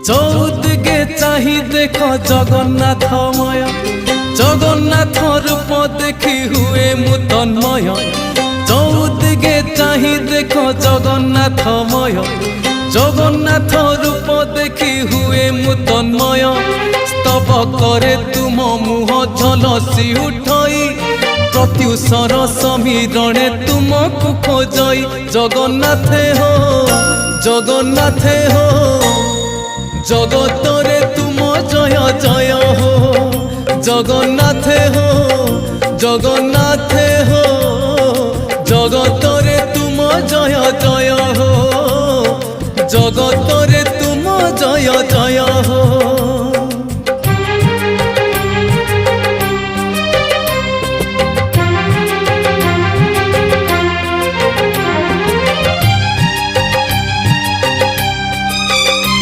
চৌদিকে চাহি দেখ জগন্নাথময়, জগন্নাথ রূপ দেখি হুয়ে মু তন্ময়। চৌদিকে চাহি দেখ জগন্নাথময়, জগন্নাথ রূপ দেখি হুয়ে মু তন্ময়। স্তব করে তুম মুহ ঝলসি উঠই, প্রত্যুষর সমীরণে তুমকু খোঁজই। জগন্নাথে হো, জগন্নাথে হো, জগতরে তুম জয় জয় হো। জগন্নাথে হো, জগন্নাথে হো, জগতরে তুম জয় জয়।